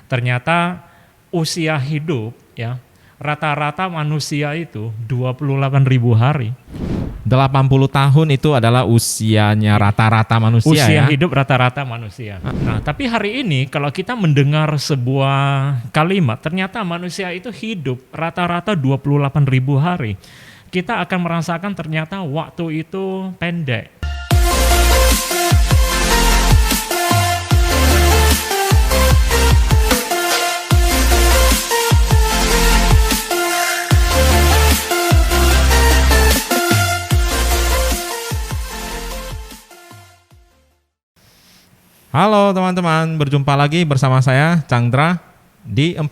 Ternyata usia hidup ya rata-rata manusia itu 28.000 hari. 80 tahun itu adalah usianya rata-rata manusia Usia ya. hidup rata-rata manusia. Nah, tapi hari ini kalau kita mendengar sebuah kalimat, ternyata manusia itu hidup rata-rata 28.000 hari. Kita akan merasakan ternyata waktu itu pendek. Halo teman-teman, berjumpa lagi bersama saya Chandra di 45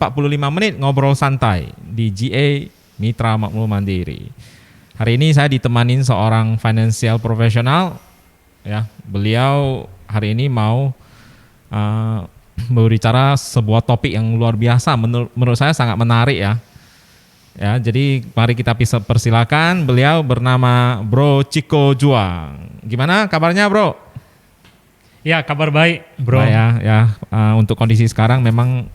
menit ngobrol santai di GA Mitra Makmur Mandiri. Hari ini saya ditemanin seorang financial professional ya. Beliau hari ini mau berbicara sebuah topik yang luar biasa, menurut saya sangat menarik ya. Ya, jadi mari kita persilakan, beliau bernama Bro Chico Juang. Gimana kabarnya, Bro? Ya, kabar baik, Bro. Nah, untuk kondisi sekarang memang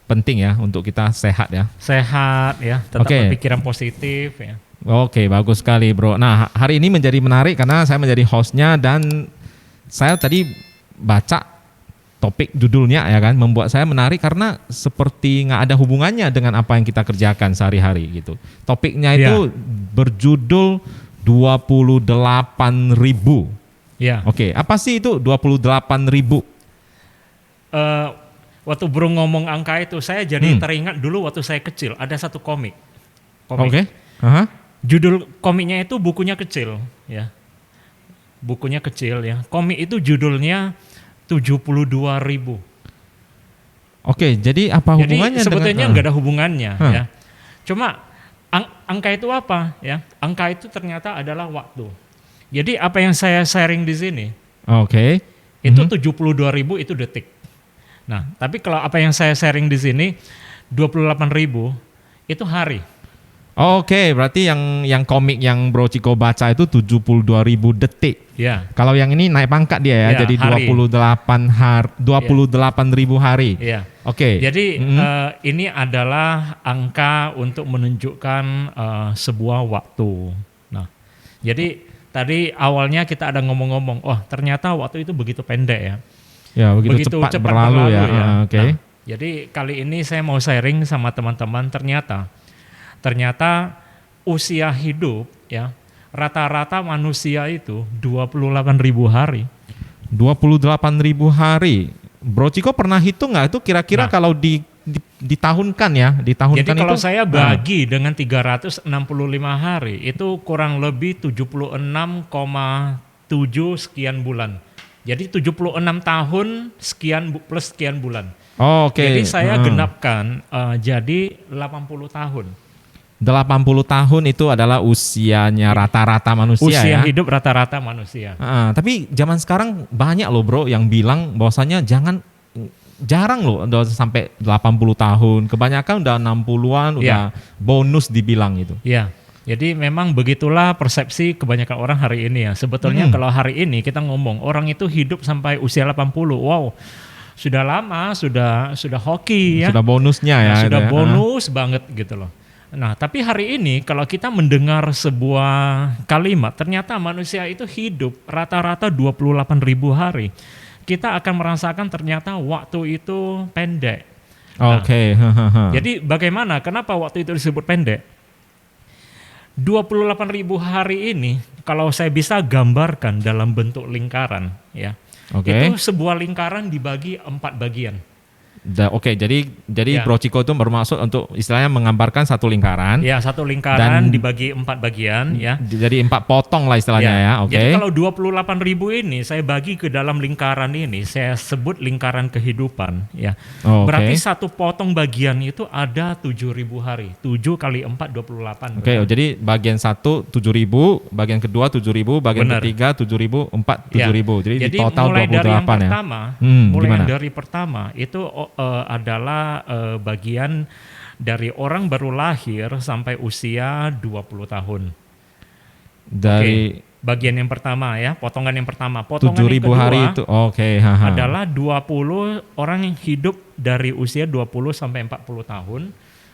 penting ya untuk kita sehat ya. Sehat ya, tetap berpikiran positif ya. Oke, bagus sekali, Bro. Nah, hari ini menjadi menarik karena saya menjadi hostnya dan saya tadi baca topik judulnya ya kan, membuat saya menarik karena seperti nggak ada hubungannya dengan apa yang kita kerjakan sehari-hari gitu. Topiknya itu berjudul 28.000. Ya. Oke, apa sih itu 28.000? Waktu Bro ngomong angka itu, saya jadi teringat dulu waktu saya kecil ada satu komik. Oke. Judul komiknya itu bukunya kecil, ya. Bukunya kecil ya. Komik itu judulnya 72.000. Oke, jadi apa hubungannya? Jadi sebetulnya nggak ada hubungannya, ya. Cuma angka itu apa, ya? Angka itu ternyata adalah waktu. Jadi apa yang saya sharing di sini, itu 72.000 itu detik. Nah, tapi kalau apa yang saya sharing di sini 28.000 itu hari. Oke, berarti yang komik yang Bro Chico baca itu 72.000 detik. Ya. Kalau yang ini naik pangkat dia ya, jadi hari. 28.000 hari. Ya. Oke. Jadi ini adalah angka untuk menunjukkan sebuah waktu. Nah, jadi tadi awalnya kita ada ngomong-ngomong, ternyata waktu itu begitu pendek ya. Ya, begitu cepat berlalu ya. Oke. Nah, jadi kali ini saya mau sharing sama teman-teman ternyata usia hidup ya rata-rata manusia itu 28.000 hari. 28.000 hari. Bro Chico pernah hitung nggak itu kira-kira kalau ditahunkan ya, ditahunkan. Jadi kalau saya bagi dengan 365 hari itu kurang lebih 76,7 sekian bulan. Jadi 76 tahun sekian plus sekian bulan. Jadi saya genapkan jadi 80 tahun. 80 tahun itu adalah usianya rata-rata manusia ya. Usia hidup rata-rata manusia. Tapi zaman sekarang banyak loh Bro yang bilang bahwasanya jarang loh udah sampai 80 tahun. Kebanyakan udah 60-an, udah bonus dibilang itu. Iya. Jadi memang begitulah persepsi kebanyakan orang hari ini ya. Sebetulnya kalau hari ini kita ngomong orang itu hidup sampai usia 80. Wow. Sudah lama, sudah hoki ya. Sudah bonusnya ya. Sudah bonus banget gitu loh. Nah, tapi hari ini kalau kita mendengar sebuah kalimat, ternyata manusia itu hidup rata-rata 28.000 hari. Kita akan merasakan ternyata waktu itu pendek. Jadi bagaimana? Kenapa waktu itu disebut pendek? 28.000 hari ini kalau saya bisa gambarkan dalam bentuk lingkaran ya. Itu sebuah lingkaran dibagi 4 bagian. Jadi Bro Chico itu bermaksud untuk istilahnya menggambarkan satu lingkaran. Ya, satu lingkaran dibagi 4 bagian ya. Jadi 4 potong lah istilahnya ya. Jadi kalau 28.000 ini saya bagi ke dalam lingkaran ini, saya sebut lingkaran kehidupan ya. Berarti satu potong bagian itu ada 7.000 hari. 7 kali 4 28. Jadi bagian 1 7.000, bagian kedua 7.000, bagian ketiga 7.000, 4 7.000. Jadi di total 28 ya. Mulai dari pertama itu adalah bagian dari orang baru lahir sampai usia 20 tahun. Bagian yang pertama ya, potongan yang pertama. Potongan 7.000 yang kedua hari itu. Oke, haha. adalah 20 orang yang hidup dari usia 20 sampai 40 tahun.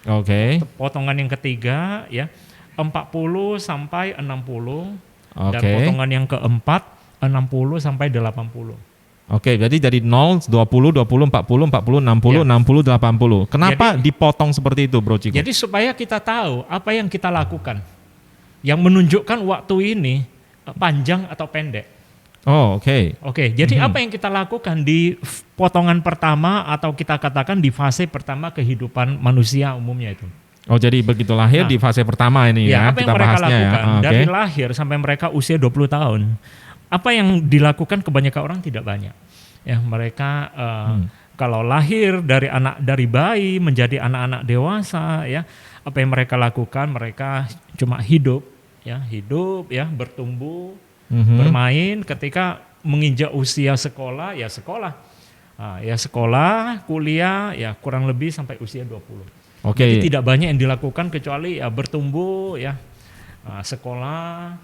Oke. Potongan yang ketiga ya 40 sampai 60. Dan Oke. potongan yang keempat 60 sampai 80. Oke, jadi dari 0, 20, 20, 40, 40, 60, Ya. 60, 80. Kenapa Jadi- dipotong seperti itu, Bro Ciko? Jadi supaya kita tahu apa yang kita lakukan, yang menunjukkan waktu ini panjang atau pendek. Oh, oke. Oke, jadi apa yang kita lakukan di potongan pertama atau kita katakan di fase pertama kehidupan manusia umumnya itu. Oh, jadi begitu lahir Nah, di fase pertama ini Ya, ya, apa yang kita mereka bahasnya ya. lakukan Oke. dari lahir sampai mereka usia 20 tahun. Apa yang dilakukan kebanyakan orang tidak banyak. Ya, mereka kalau lahir dari bayi menjadi anak-anak dewasa ya, apa yang mereka lakukan? Mereka cuma hidup ya, bertumbuh, bermain. Ketika menginjak usia sekolah ya sekolah. Ya sekolah, kuliah ya kurang lebih sampai usia 20. Oke. Jadi tidak banyak yang dilakukan kecuali ya bertumbuh ya, sekolah,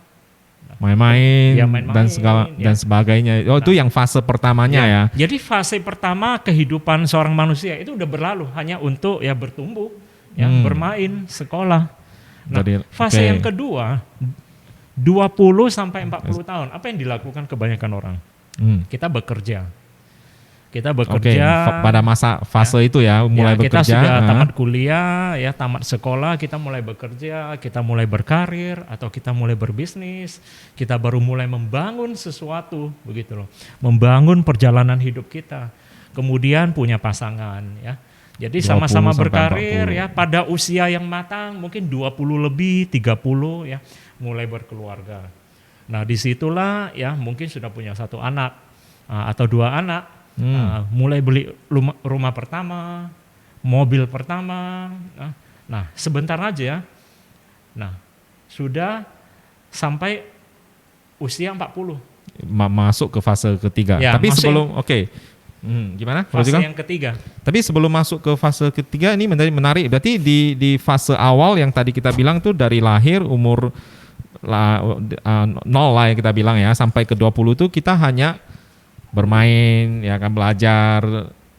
Main-main Ya, main-main, dan segala ya. dan sebagainya. Oh, itu yang fase pertamanya ya. Jadi fase pertama kehidupan seorang manusia itu udah berlalu hanya untuk ya bertumbuh, ya bermain, sekolah. Nah, Jadi, fase oke. yang kedua 20 sampai 40 tahun. Apa yang dilakukan kebanyakan orang? Kita bekerja. Kita Oke, bekerja. pada masa fase itu ya, mulai Kita bekerja. sudah tamat kuliah, ya tamat sekolah, kita mulai bekerja, kita mulai berkarir atau kita mulai berbisnis, kita baru mulai membangun sesuatu, begitu loh, membangun perjalanan hidup kita, kemudian punya pasangan, ya. Jadi 20 sama-sama sampai berkarir 40. ya, pada usia yang matang, mungkin 20 lebih, 30 ya, mulai berkeluarga. Nah disitulah ya mungkin sudah punya satu anak atau dua anak. Mulai beli rumah pertama, mobil pertama. Nah, sebentar aja. Nah, sudah sampai usia 40. Masuk ke fase ketiga. Ya, Tapi masuk sebelum gimana? Fase Bro Ciko? yang ketiga. Tapi sebelum masuk ke fase ketiga ini menarik. Berarti di fase awal yang tadi kita bilang tuh dari lahir umur 0 lah yang kita bilang ya sampai ke 20 tuh kita hanya bermain, ya kan, belajar,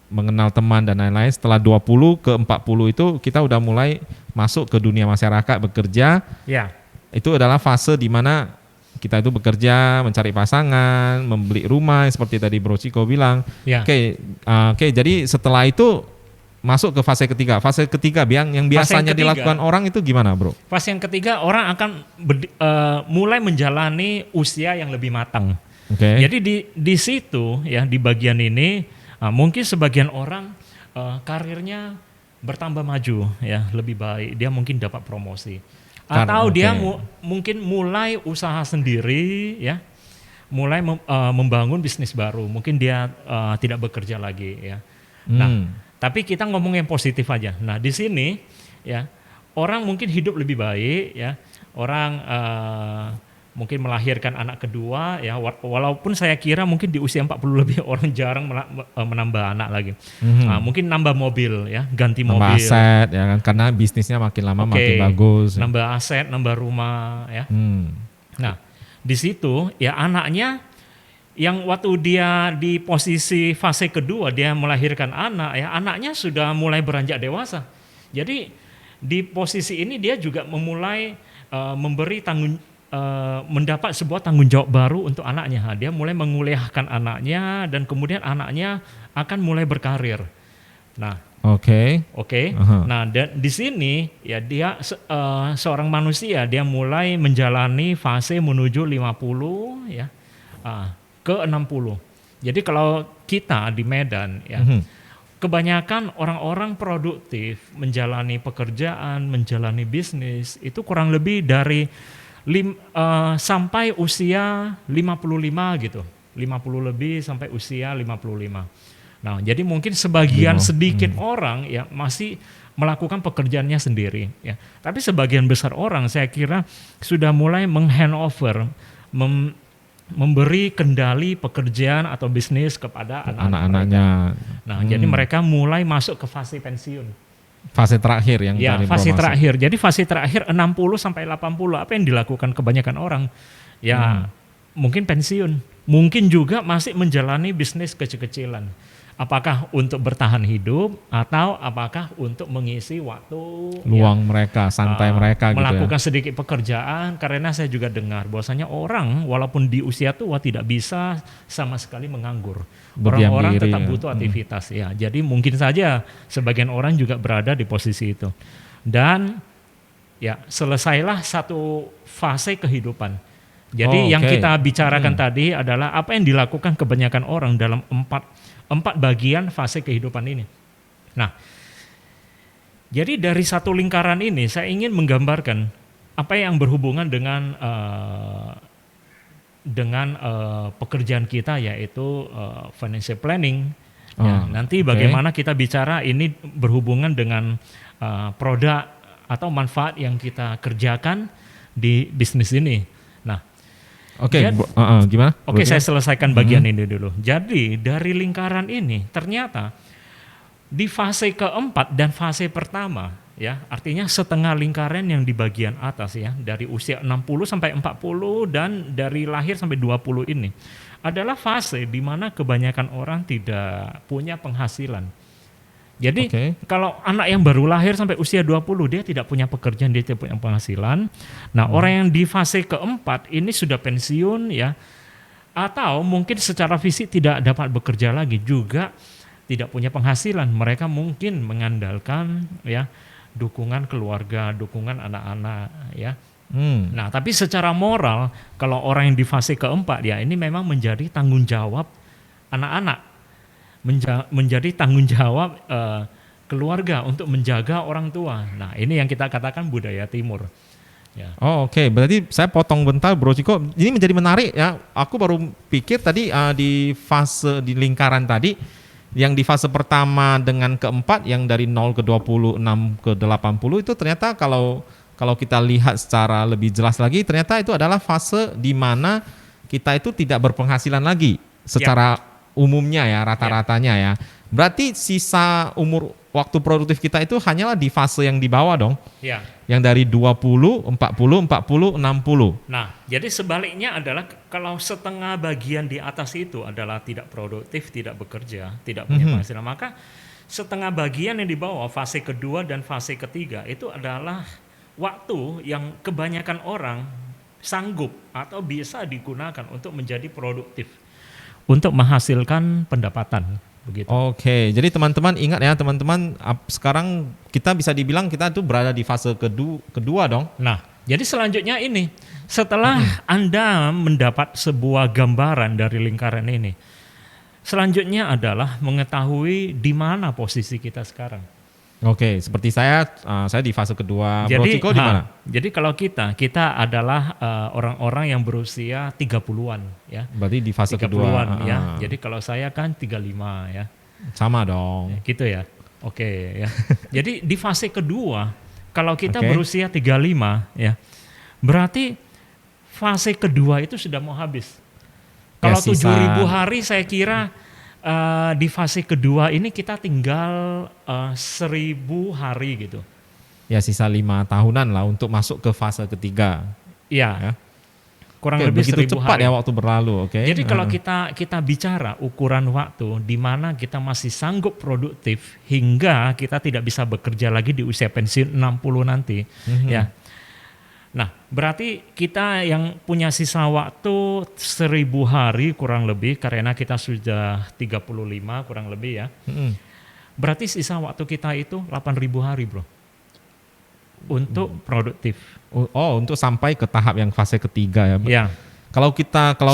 mengenal teman dan lain-lain. Setelah 20 ke 40 itu kita udah mulai masuk ke dunia masyarakat, bekerja. Ya. Itu adalah fase di mana kita itu bekerja, mencari pasangan, membeli rumah seperti tadi Bro Ciko bilang. Ya. Oke, jadi setelah itu masuk ke fase ketiga. Fase ketiga yang biasanya ketiga. dilakukan orang itu gimana, Bro? Fase yang ketiga orang akan mulai menjalani usia yang lebih matang. Oke. Jadi di situ ya di bagian ini mungkin sebagian orang karirnya bertambah maju ya lebih baik, dia mungkin dapat promosi atau dia mungkin mulai usaha sendiri ya, mulai membangun bisnis baru, mungkin dia tidak bekerja lagi ya. Nah tapi kita ngomong yang positif aja. Nah di sini ya orang mungkin hidup lebih baik ya, orang mungkin melahirkan anak kedua ya, walaupun saya kira mungkin di usia 40 lebih orang jarang menambah anak lagi. Mungkin nambah mobil ya, ganti nambah mobil, aset ya kan, karena bisnisnya makin lama makin bagus. Nambah aset, nambah rumah ya. Nah di situ ya anaknya yang waktu dia di posisi fase kedua dia melahirkan anak ya, anaknya sudah mulai beranjak dewasa. Jadi di posisi ini dia juga memulai memberi mendapat sebuah tanggung jawab baru untuk anaknya. Dia mulai menguliahkan anaknya dan kemudian anaknya akan mulai berkarir. Nah, oke. Nah, dan di sini ya dia seorang manusia dia mulai menjalani fase menuju 50 ya ke 60. Jadi kalau kita di Medan ya kebanyakan orang-orang produktif menjalani pekerjaan, menjalani bisnis itu kurang lebih dari sampai usia 55 gitu. 50 lebih sampai usia 55. Nah, jadi mungkin sebagian sedikit orang ya masih melakukan pekerjaannya sendiri ya. Tapi sebagian besar orang saya kira sudah mulai menghandover, memberi kendali pekerjaan atau bisnis kepada anak-anaknya. Nah, jadi mereka mulai masuk ke fase pensiun. Fase terakhir yang fase terakhir. Jadi fase terakhir 60 sampai 80 apa yang dilakukan kebanyakan orang? ya mungkin pensiun, mungkin juga masih menjalani bisnis kecil-kecilan. Apakah untuk bertahan hidup atau apakah untuk mengisi waktu luang mereka, santai mereka gitu ya. melakukan sedikit pekerjaan, karena saya juga dengar bahwasanya orang walaupun di usia tua tidak bisa sama sekali menganggur. Berdiam Orang-orang diri, tetap ya. butuh aktivitas ya. Jadi mungkin saja sebagian orang juga berada di posisi itu. Dan ya selesailah satu fase kehidupan. Jadi yang Oke. kita bicarakan tadi adalah apa yang dilakukan kebanyakan orang dalam empat bagian fase kehidupan ini. Nah, jadi dari satu lingkaran ini saya ingin menggambarkan apa yang berhubungan dengan pekerjaan kita, yaitu financial planning. Ya, nanti bagaimana kita bicara ini berhubungan dengan produk atau manfaat yang kita kerjakan di bisnis ini. Nah, Oke, Jadi- gimana? Oke, Bro? saya selesaikan bagian ini dulu. Jadi dari lingkaran ini ternyata di fase keempat dan fase pertama, ya, artinya setengah lingkaran yang di bagian atas ya, dari usia 60 sampai 40 dan dari lahir sampai 20 ini adalah fase di mana kebanyakan orang tidak punya penghasilan. Jadi Oke. kalau anak yang baru lahir sampai usia 20 dia tidak punya pekerjaan, dia tidak punya penghasilan. Nah, orang yang di fase keempat ini sudah pensiun ya, atau mungkin secara fisik tidak dapat bekerja lagi, juga tidak punya penghasilan. Mereka mungkin mengandalkan ya dukungan keluarga, dukungan anak-anak ya. Nah, tapi secara moral kalau orang yang di fase keempat ya ini memang menjadi tanggung jawab anak-anak. Menjadi tanggung jawab keluarga untuk menjaga orang tua. Nah, ini yang kita katakan budaya timur. Ya. Oh, oke. Berarti saya potong bentar, Bro Ciko. Ini menjadi menarik ya. Aku baru pikir tadi di fase di lingkaran tadi, yang di fase pertama dengan keempat yang dari 0 ke 20, 6 ke 80 itu ternyata kalau kita lihat secara lebih jelas lagi, ternyata itu adalah fase di mana kita itu tidak berpenghasilan lagi secara umumnya ya, rata-ratanya ya. Berarti sisa umur waktu produktif kita itu hanyalah di fase yang di bawah dong. Ya. Yang dari 20, 40, 40, 60. Nah, jadi sebaliknya adalah kalau setengah bagian di atas itu adalah tidak produktif, tidak bekerja, tidak punya penghasilan, maka setengah bagian yang di bawah fase kedua dan fase ketiga itu adalah waktu yang kebanyakan orang sanggup atau bisa digunakan untuk menjadi produktif, untuk menghasilkan pendapatan. Begitu. Oke, jadi teman-teman ingat ya teman-teman, sekarang kita bisa dibilang kita tuh berada di fase kedua dong. Nah, jadi selanjutnya ini, setelah Anda mendapat sebuah gambaran dari lingkaran ini, selanjutnya adalah mengetahui di mana posisi kita sekarang. Oke, seperti saya di fase kedua. Bro Ciko di mana? Jadi kalau kita adalah orang-orang yang berusia 30-an ya. Berarti di fase 30-an kedua. ya. Jadi kalau saya kan 35 ya. Sama dong. Gitu ya. Oke ya. Jadi di fase kedua kalau kita Oke. berusia 35 ya. Berarti fase kedua itu sudah mau habis. Kalau Ya, sisa- 7.000 hari saya kira di fase kedua ini kita tinggal 1.000 hari gitu. Ya sisa 5 tahunan lah untuk masuk ke fase ketiga. Iya. Ya. Kurang Oke, lebih begitu 1.000 cepat hari. ya waktu berlalu. Oke. Jadi kalau kita bicara ukuran waktu di mana kita masih sanggup produktif hingga kita tidak bisa bekerja lagi di usia pensiun 60 nanti, ya. Nah, berarti kita yang punya sisa waktu 1.000 hari kurang lebih karena kita sudah 35 kurang lebih ya. Berarti sisa waktu kita itu 8.000 hari, Bro. Untuk produktif. Oh, untuk sampai ke tahap yang fase ketiga ya. Ya, Kalau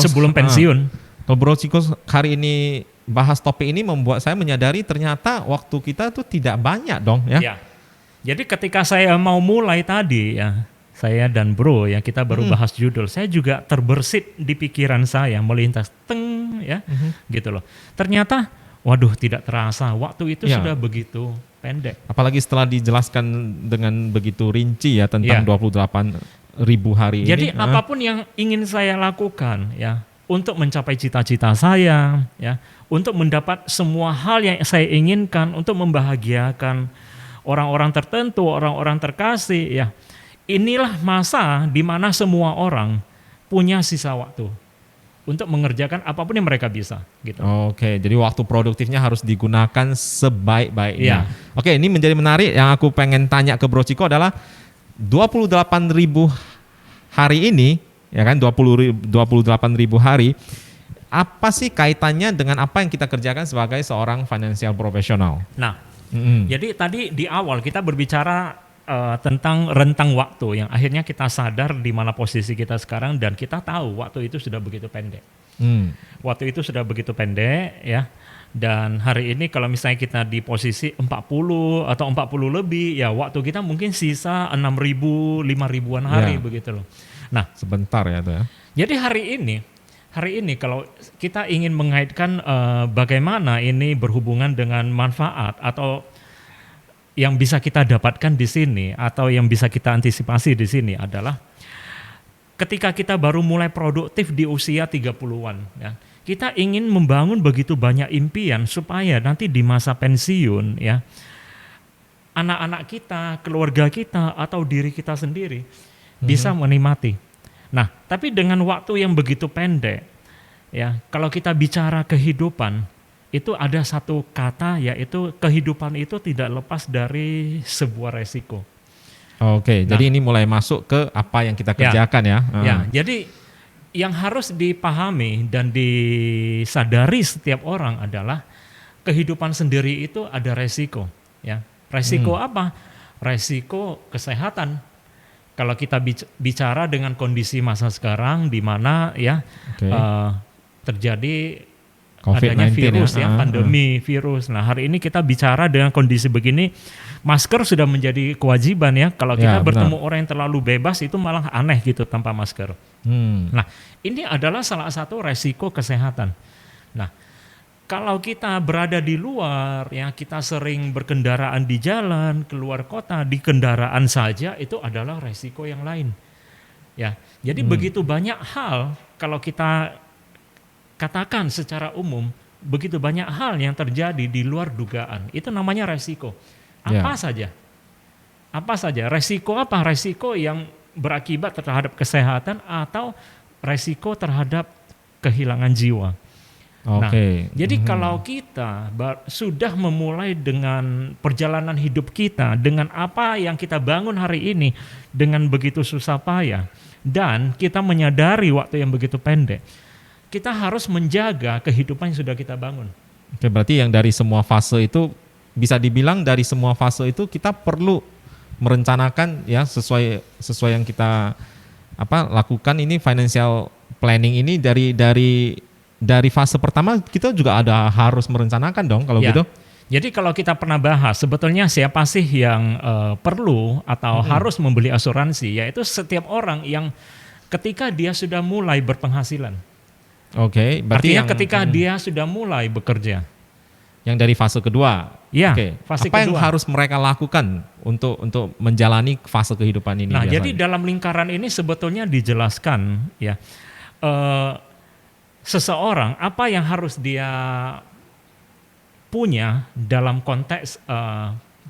sebelum pensiun. Kalau Bro Ciko hari ini bahas topik ini membuat saya menyadari ternyata waktu kita tuh tidak banyak dong ya. Ya. Jadi ketika saya mau mulai tadi ya, saya dan Bro yang kita baru bahas judul, saya juga terbersit di pikiran saya melintas teng ya, gitu loh. Ternyata, waduh tidak terasa waktu itu Ya. sudah begitu pendek. Apalagi setelah dijelaskan dengan begitu rinci ya tentang Ya. 28.000 hari Jadi ini. apapun yang ingin saya lakukan ya untuk mencapai cita-cita saya ya, untuk mendapat semua hal yang saya inginkan, untuk membahagiakan orang-orang tertentu, orang-orang terkasih ya. Inilah masa di mana semua orang punya sisa waktu untuk mengerjakan apapun yang mereka bisa gitu. Oke, jadi waktu produktifnya harus digunakan sebaik-baiknya. Iya. Oke, ini menjadi menarik. Yang aku pengen tanya ke Bro Ciko adalah 28.000 hari ini, ya kan, 28.000 hari, apa sih kaitannya dengan apa yang kita kerjakan sebagai seorang financial professional? Nah, jadi tadi di awal kita berbicara tentang rentang waktu yang akhirnya kita sadar di mana posisi kita sekarang dan kita tahu waktu itu sudah begitu pendek. Waktu itu sudah begitu pendek ya. Dan hari ini kalau misalnya kita di posisi 40 atau 40 lebih, ya waktu kita mungkin sisa 6.000, 5.000-an hari begitu loh. Nah, sebentar ya tuh ya. jadi hari ini kalau kita ingin mengaitkan bagaimana ini berhubungan dengan manfaat atau yang bisa kita dapatkan di sini atau yang bisa kita antisipasi di sini adalah ketika kita baru mulai produktif di usia 30-an ya. Kita ingin membangun begitu banyak impian supaya nanti di masa pensiun ya anak-anak kita, keluarga kita atau diri kita sendiri bisa menikmati. Nah, tapi dengan waktu yang begitu pendek ya, kalau kita bicara kehidupan itu ada satu kata yaitu kehidupan itu tidak lepas dari sebuah resiko. Oke, jadi ini mulai masuk ke apa yang kita kerjakan ya. Ya, jadi yang harus dipahami dan disadari setiap orang adalah kehidupan sendiri itu ada resiko. Ya, resiko apa? Resiko kesehatan. Kalau kita bicara dengan kondisi masa sekarang di mana ya terjadi adanya virus ya, pandemi virus. Nah, hari ini kita bicara dengan kondisi begini, masker sudah menjadi kewajiban ya. Kalau kita bertemu orang yang terlalu bebas itu malah aneh gitu tanpa masker. Nah, ini adalah salah satu resiko kesehatan. Nah, kalau kita berada di luar ya, kita sering berkendaraan di jalan, keluar kota, di kendaraan saja itu adalah resiko yang lain. Ya, jadi begitu banyak hal kalau kita katakan secara umum, begitu banyak hal yang terjadi di luar dugaan. Itu namanya resiko. Apa saja? Apa saja? Resiko apa? Resiko yang berakibat terhadap kesehatan atau resiko terhadap kehilangan jiwa. Nah, jadi kalau kita sudah memulai dengan perjalanan hidup kita, dengan apa yang kita bangun hari ini, dengan begitu susah payah, dan kita menyadari waktu yang begitu pendek, kita harus menjaga kehidupan yang sudah kita bangun. Oke, berarti yang dari semua fase itu, bisa dibilang dari semua fase itu kita perlu merencanakan ya sesuai yang kita lakukan ini financial planning ini dari fase pertama kita juga harus merencanakan dong kalau gitu. Jadi kalau kita pernah bahas sebetulnya siapa sih yang perlu atau harus membeli asuransi, yaitu setiap orang yang ketika dia sudah mulai berpenghasilan. Oke, berarti artinya ketika dia sudah mulai bekerja. Yang dari fase kedua. Ya, fase apa kedua. Yang harus mereka lakukan untuk menjalani fase kehidupan ini? Nah, jadi dalam lingkaran ini sebetulnya dijelaskan ya seseorang apa yang harus dia punya dalam konteks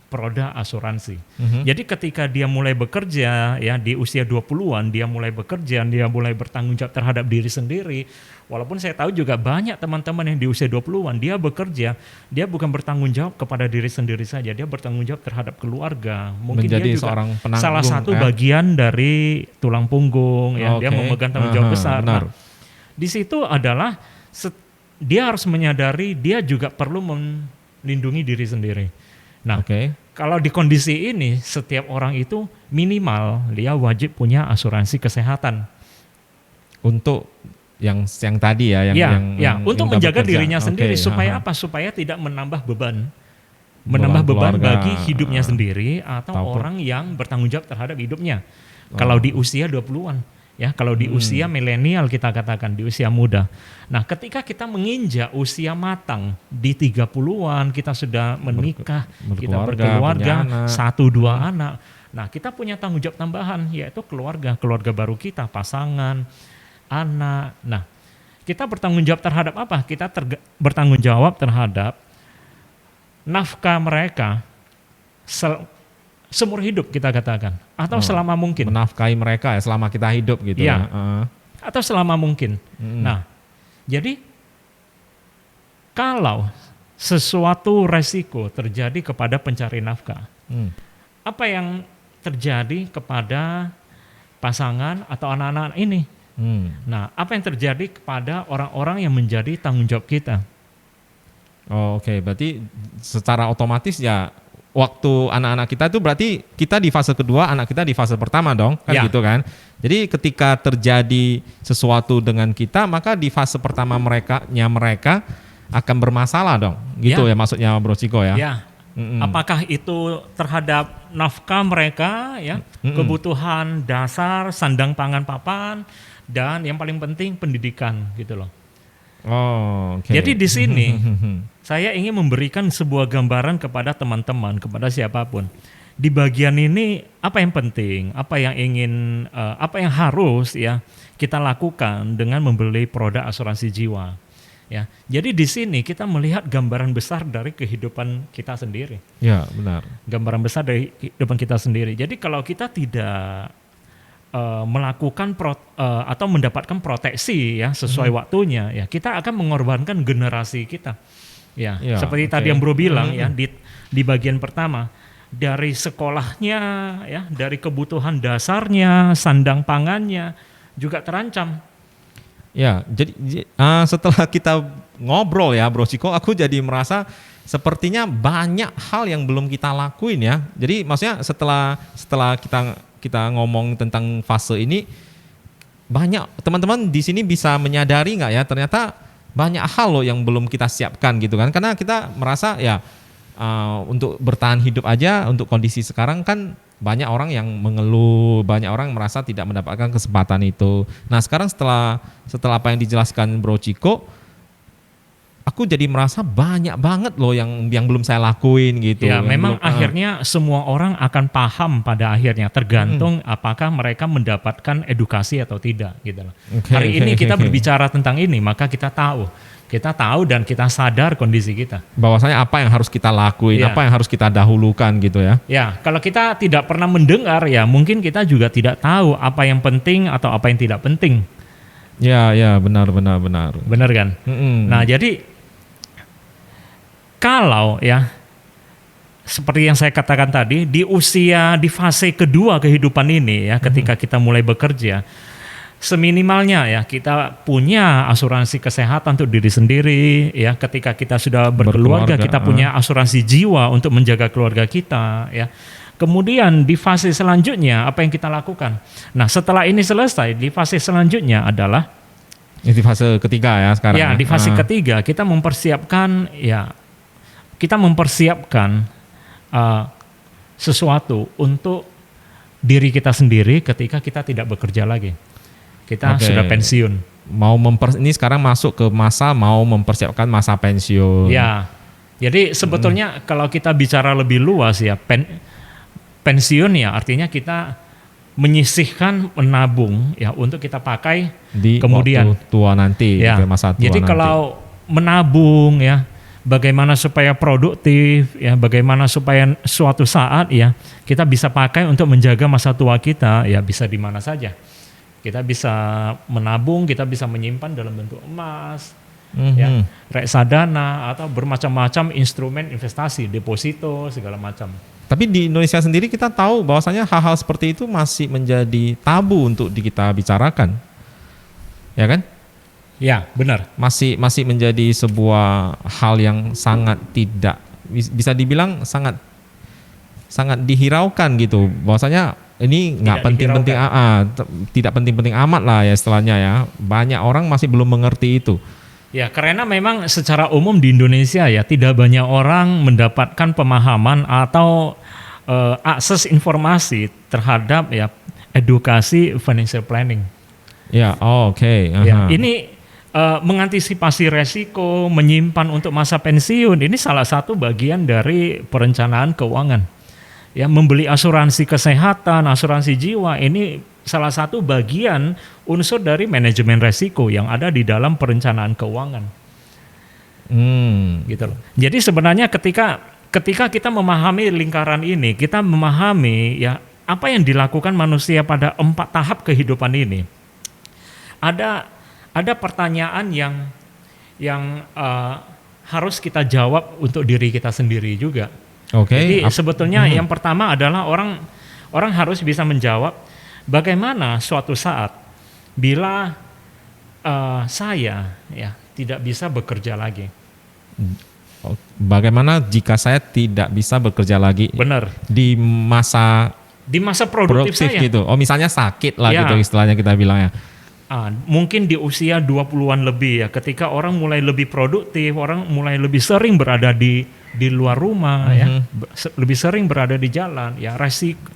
produk asuransi. Jadi ketika dia mulai bekerja ya di usia 20-an, dia mulai bekerja, dia mulai bertanggung jawab terhadap diri sendiri. Walaupun saya tahu juga banyak teman-teman yang di usia 20-an dia bekerja, dia bukan bertanggung jawab kepada diri sendiri saja, dia bertanggung jawab terhadap keluarga. Mungkin menjadi dia juga seorang penanggung, salah satu bagian dari tulang punggung ya, dia memegang tanggung jawab besar. Nah, di situ adalah dia harus menyadari dia juga perlu melindungi diri sendiri. Nah, kalau di kondisi ini setiap orang itu minimal dia wajib punya asuransi kesehatan untuk yang tadi ya, yang untuk menjaga dirinya sendiri supaya apa? Supaya tidak menambah beban bagi hidupnya sendiri atau orang yang bertanggung jawab terhadap hidupnya. Kalau di usia 20-an. Ya, kalau di usia milenial kita katakan, di usia muda. Nah, ketika kita menginjak usia matang di 30-an, kita sudah menikah, kita berkeluarga, 1-2 anak. Nah, kita punya tanggung jawab tambahan, yaitu keluarga baru kita, pasangan, anak. Nah, kita bertanggung jawab terhadap apa? Kita bertanggung jawab terhadap nafkah mereka seumur hidup kita katakan, atau selama mungkin menafkahi mereka ya selama kita hidup gitu ya. atau selama mungkin. Nah, jadi kalau sesuatu resiko terjadi kepada pencari nafkah, apa yang terjadi kepada pasangan atau anak-anak ini? Nah, apa yang terjadi kepada orang-orang yang menjadi tanggung jawab kita? Oh, oke. Berarti secara otomatis ya waktu anak-anak kita itu berarti kita di fase kedua, anak kita di fase pertama dong, kan gitu kan. Jadi ketika terjadi sesuatu dengan kita, maka di fase pertama mereka akan bermasalah dong. Gitu ya maksudnya Bro Ciko ya. Ya. Apakah itu terhadap nafkah mereka ya, kebutuhan dasar, sandang pangan papan, dan yang paling penting pendidikan gitu loh. Oh, okay. Jadi di sini saya ingin memberikan sebuah gambaran kepada teman-teman, kepada siapapun. Di bagian ini apa yang penting, apa yang harus ya kita lakukan dengan membeli produk asuransi jiwa. Ya, jadi di sini kita melihat gambaran besar dari kehidupan kita sendiri. Ya, benar. Gambaran besar dari kehidupan kita sendiri. Jadi kalau kita tidak melakukan atau mendapatkan proteksi ya sesuai waktunya, ya kita akan mengorbankan generasi kita. Ya, seperti tadi yang Bro bilang ya di bagian pertama, dari sekolahnya ya, dari kebutuhan dasarnya, sandang pangannya juga terancam. Ya, jadi setelah kita ngobrol ya Bro Ciko, aku jadi merasa sepertinya banyak hal yang belum kita lakuin ya. Jadi maksudnya setelah kita ngomong tentang fase ini, banyak teman-teman di sini bisa menyadari nggak ya, ternyata banyak hal loh yang belum kita siapkan gitu kan. Karena kita merasa ya untuk bertahan hidup aja untuk kondisi sekarang kan banyak orang yang mengeluh, banyak orang merasa tidak mendapatkan kesempatan itu. Nah sekarang setelah apa yang dijelaskan Bro Ciko, aku jadi merasa banyak banget loh yang belum saya lakuin gitu. Ya memang akhirnya semua orang akan paham pada akhirnya, tergantung apakah mereka mendapatkan edukasi atau tidak gitu loh. Hari ini kita berbicara tentang ini, maka kita tahu dan kita sadar kondisi kita. Bahwasanya apa yang harus kita lakuin, apa yang harus kita dahulukan gitu ya. Ya, kalau kita tidak pernah mendengar ya mungkin kita juga tidak tahu apa yang penting atau apa yang tidak penting. Ya, benar. Benar kan? Nah, jadi kalau ya seperti yang saya katakan tadi, di fase kedua kehidupan ini ya, ketika kita mulai bekerja, seminimalnya ya kita punya asuransi kesehatan untuk diri sendiri ya. Ketika kita sudah berkeluarga kita punya asuransi jiwa untuk menjaga keluarga kita ya. Kemudian di fase selanjutnya apa yang kita lakukan? Nah setelah ini selesai, di fase selanjutnya adalah di fase ketiga ya sekarang. Ya di fase ketiga kita mempersiapkan sesuatu untuk diri kita sendiri ketika kita tidak bekerja lagi. Kita sudah pensiun. Ini sekarang masuk ke masa mau mempersiapkan masa pensiun. Ya, jadi sebetulnya kalau kita bicara lebih luas ya, pensiun ya artinya kita menyisihkan, menabung ya untuk kita pakai di kemudian waktu tua nanti, ya. Masa tua jadi nanti. Kalau menabung ya, bagaimana supaya produktif ya, bagaimana supaya suatu saat ya kita bisa pakai untuk menjaga masa tua kita ya, bisa di mana saja. Kita bisa menabung, kita bisa menyimpan dalam bentuk emas, ya, reksadana atau bermacam-macam instrumen investasi, deposito segala macam. Tapi di Indonesia sendiri kita tahu bahwasanya hal-hal seperti itu masih menjadi tabu untuk kita bicarakan, ya kan? Ya benar. Masih menjadi sebuah hal yang sangat tidak bisa dibilang sangat dihiraukan gitu, bahwasanya ini nggak penting-penting, tidak penting-penting amat lah ya istilahnya ya. Banyak orang masih belum mengerti itu. Ya karena memang secara umum di Indonesia ya tidak banyak orang mendapatkan pemahaman atau akses informasi terhadap ya edukasi financial planning. Ya, oke. Ya, ini mengantisipasi resiko, menyimpan untuk masa pensiun, ini salah satu bagian dari perencanaan keuangan. Ya, membeli asuransi kesehatan, asuransi jiwa, ini salah satu bagian unsur dari manajemen resiko yang ada di dalam perencanaan keuangan. Gitu loh. Jadi sebenarnya ketika kita memahami lingkaran ini, kita memahami ya apa yang dilakukan manusia pada 4 tahap kehidupan ini. ada pertanyaan yang harus kita jawab untuk diri kita sendiri juga. Jadi sebetulnya yang pertama adalah orang harus bisa menjawab bagaimana suatu saat bila saya ya tidak bisa bekerja lagi. Bagaimana jika saya tidak bisa bekerja lagi? Benar. Di masa produktif saya. gitu. Oh, misalnya sakit lah Ya. gitu istilahnya kita bilang ya. Mungkin di usia 20-an lebih ya, ketika orang mulai lebih produktif, orang mulai lebih sering berada di luar rumah ya, lebih sering berada di jalan ya, resiko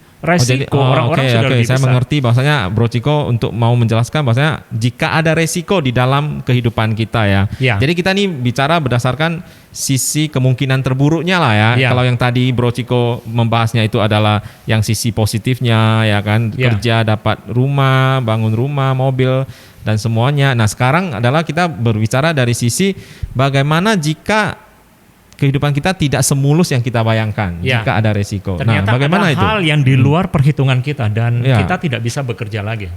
orang-orang sudah lebih saya besar. mengerti bahwasanya Bro Ciko untuk mau menjelaskan bahwasanya jika ada resiko di dalam kehidupan kita ya. Ya. Jadi kita nih bicara berdasarkan sisi kemungkinan terburuknya lah ya. Ya. Kalau yang tadi Bro Ciko membahasnya itu adalah yang sisi positifnya ya kan, Ya. kerja, dapat rumah, bangun rumah, mobil dan semuanya. Nah, sekarang adalah kita berbicara dari sisi bagaimana jika kehidupan kita tidak semulus yang kita bayangkan Ya. jika ada resiko. Ternyata bagaimana ada itu? hal yang di luar perhitungan kita dan Ya. kita tidak bisa bekerja lagi.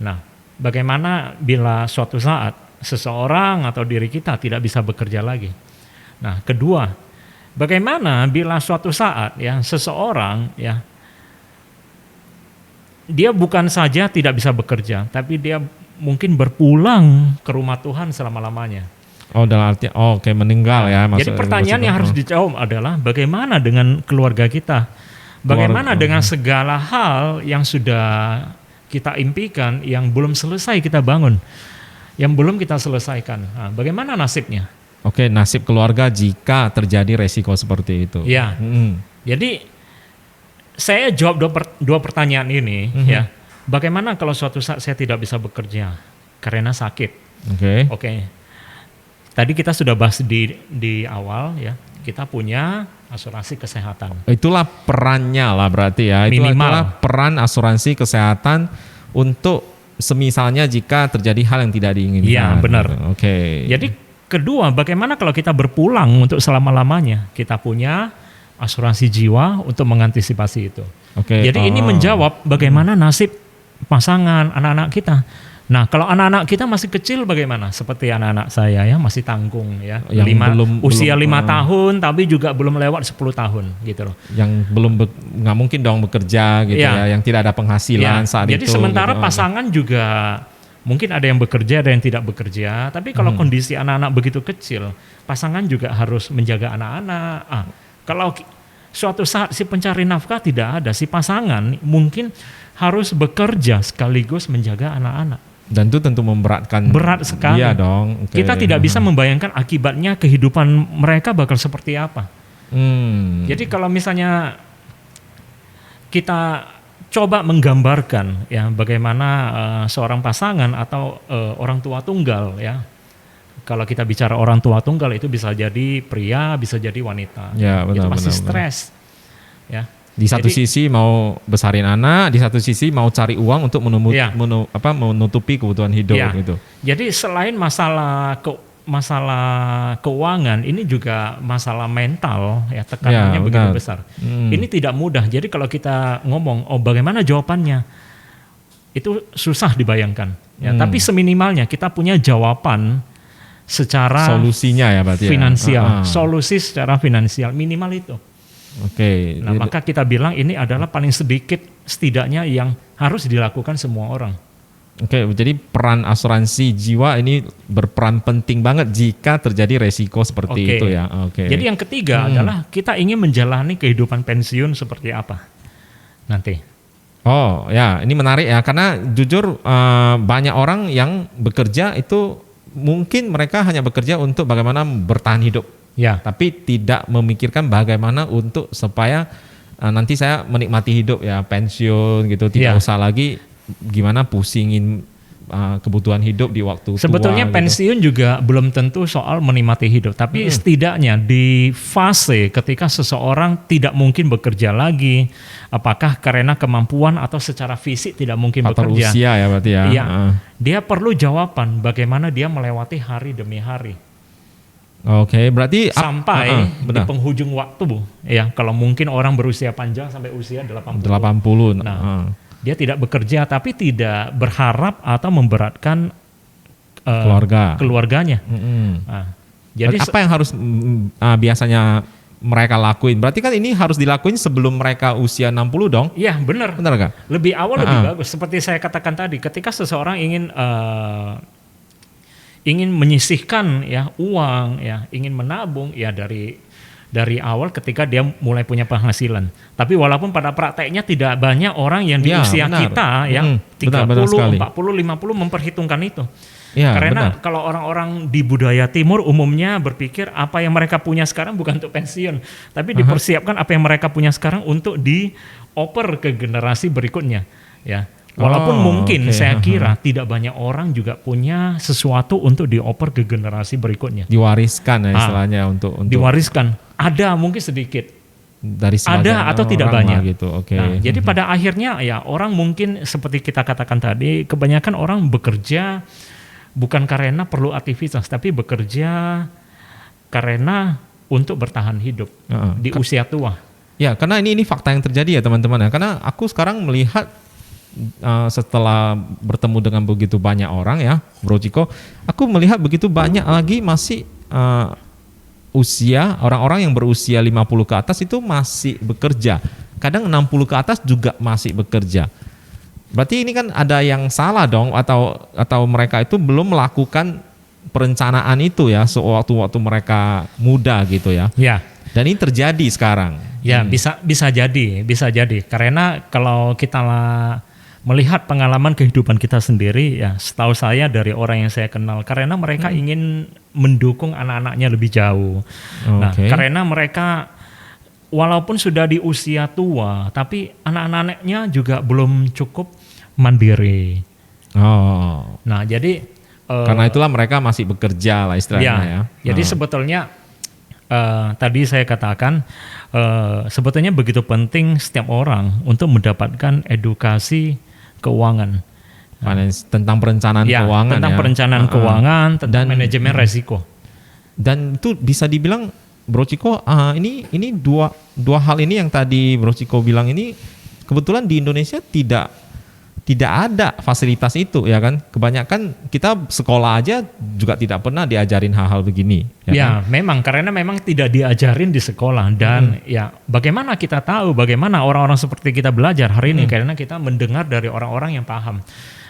Nah, bagaimana bila suatu saat seseorang atau diri kita tidak bisa bekerja lagi? Nah, kedua, bagaimana bila suatu saat ya seseorang ya dia bukan saja tidak bisa bekerja, tapi dia mungkin berpulang ke rumah Tuhan selama-lamanya. Oh, dalam arti kayak meninggal ya. Jadi pertanyaan yang harus dijawab adalah bagaimana dengan keluarga kita? Bagaimana dengan segala hal yang sudah kita impikan yang belum selesai kita bangun, yang belum kita selesaikan? Nah, bagaimana nasibnya? Oke, nasib keluarga jika terjadi resiko seperti itu. Ya. Jadi saya jawab dua pertanyaan ini ya. Bagaimana kalau suatu saat saya tidak bisa bekerja karena sakit? Oke. Tadi kita sudah bahas di awal ya, kita punya asuransi kesehatan. Itulah perannya lah berarti ya. Itulah peran asuransi kesehatan untuk semisalnya jika terjadi hal yang tidak diinginkan. Iya, benar. Oke. Jadi kedua, bagaimana kalau kita berpulang untuk selama-lamanya? Kita punya asuransi jiwa untuk mengantisipasi itu. Jadi ini menjawab bagaimana nasib pasangan, anak-anak kita. Nah, kalau anak-anak kita masih kecil bagaimana? Seperti anak-anak saya ya, masih tanggung ya. Usia 5 tahun tapi juga belum lewat 10 tahun gitu loh. Yang belum nggak mungkin dong bekerja gitu ya, yang tidak ada penghasilan saat itu. Jadi sementara gitu. pasangan juga mungkin ada yang bekerja, ada yang tidak bekerja, tapi kalau kondisi anak-anak begitu kecil, pasangan juga harus menjaga anak-anak. Kalau suatu saat si pencari nafkah tidak ada, si pasangan mungkin harus bekerja sekaligus menjaga anak-anak. Dan itu tentu memberatkan. Berat sekali. Iya dong. Kita tidak bisa membayangkan akibatnya kehidupan mereka bakal seperti apa. Jadi kalau misalnya kita coba menggambarkan ya bagaimana seorang pasangan atau orang tua tunggal ya. Kalau kita bicara orang tua tunggal itu bisa jadi pria, bisa jadi wanita. Ya, benar, itu pasti benar. stres. Ya. Di satu sisi mau besarin anak, di satu sisi mau cari uang untuk menutupi kebutuhan hidup gitu. Jadi selain masalah keuangan, ini juga masalah mental ya, tekanannya begitu besar. Ini tidak mudah. Jadi kalau kita ngomong, bagaimana jawabannya? Itu susah dibayangkan. Ya, tapi seminimalnya kita punya jawaban secara solusinya ya berarti finansial, solusi secara finansial minimal itu. Nah, maka kita bilang ini adalah paling sedikit setidaknya yang harus dilakukan semua orang. Jadi peran asuransi jiwa ini berperan penting banget jika terjadi resiko seperti itu ya. Jadi yang ketiga adalah kita ingin menjalani kehidupan pensiun seperti apa nanti. Oh ya, ini menarik ya karena jujur banyak orang yang bekerja itu mungkin mereka hanya bekerja untuk bagaimana bertahan hidup. Ya, tapi tidak memikirkan bagaimana untuk supaya nanti saya menikmati hidup ya, pensiun gitu, tidak usah lagi gimana pusingin kebutuhan hidup di waktu sebetulnya tua, pensiun gitu. Juga belum tentu soal menikmati hidup, tapi setidaknya di fase ketika seseorang tidak mungkin bekerja lagi, apakah karena kemampuan atau secara fisik tidak mungkin faktor bekerja. Usia ya berarti ya. Iya, dia perlu jawaban bagaimana dia melewati hari demi hari. Berarti sampai di penghujung waktu, ya. Kalau mungkin orang berusia panjang sampai usia 80. Nah, dia tidak bekerja tapi tidak berharap atau memberatkan keluarganya. Nah, jadi apa yang harus biasanya mereka lakuin? Berarti kan ini harus dilakuin sebelum mereka usia 60 dong? Iya, benar. Benar gak? Lebih awal lebih bagus. Seperti saya katakan tadi, ketika seseorang ingin menyisihkan ya uang, ya ingin menabung ya dari awal ketika dia mulai punya penghasilan. Tapi walaupun pada prakteknya tidak banyak orang yang di usia kita yang 30, 40, 50 memperhitungkan itu. Ya, karena kalau orang-orang di budaya timur umumnya berpikir apa yang mereka punya sekarang bukan untuk pensiun, tapi dipersiapkan apa yang mereka punya sekarang untuk dioper ke generasi berikutnya. Ya, walaupun mungkin saya kira tidak banyak orang juga punya sesuatu untuk dioper ke generasi berikutnya. Diwariskan ya istilahnya untuk diwariskan. Ada mungkin sedikit. Dari ada atau tidak banyak gitu. Nah, jadi pada akhirnya ya orang mungkin seperti kita katakan tadi, kebanyakan orang bekerja bukan karena perlu aktivitas, tapi bekerja karena untuk bertahan hidup di usia tua. Ya, karena ini fakta yang terjadi ya teman-teman ya. Karena aku sekarang melihat setelah bertemu dengan begitu banyak orang ya, Bro Ciko, aku melihat begitu banyak lagi masih usia orang-orang yang berusia 50 ke atas itu masih bekerja. Kadang 60 ke atas juga masih bekerja. Berarti ini kan ada yang salah dong, atau mereka itu belum melakukan perencanaan itu ya sewaktu-waktu mereka muda gitu ya. Ya. Dan ini terjadi sekarang. Ya, bisa jadi. Karena kalau kita melihat pengalaman kehidupan kita sendiri ya, setahu saya dari orang yang saya kenal, karena mereka ingin mendukung anak-anaknya lebih jauh. Nah, karena mereka walaupun sudah di usia tua, tapi anak-anaknya juga belum cukup mandiri. Nah, jadi karena itulah mereka masih bekerja lah istilahnya ya. Jadi sebetulnya tadi saya katakan sebetulnya begitu penting setiap orang untuk mendapatkan edukasi keuangan. Tentang perencanaan keuangan tentang perencanaan keuangan, tentang manajemen resiko. Dan itu bisa dibilang Bro Ciko, ini dua hal ini yang tadi Bro Ciko bilang ini kebetulan di Indonesia tidak ada fasilitas itu ya kan. Kebanyakan kita sekolah aja juga tidak pernah diajarin hal-hal begini. Ya kan? Memang karena memang tidak diajarin di sekolah dan ya bagaimana kita tahu bagaimana orang-orang seperti kita belajar hari ini karena kita mendengar dari orang-orang yang paham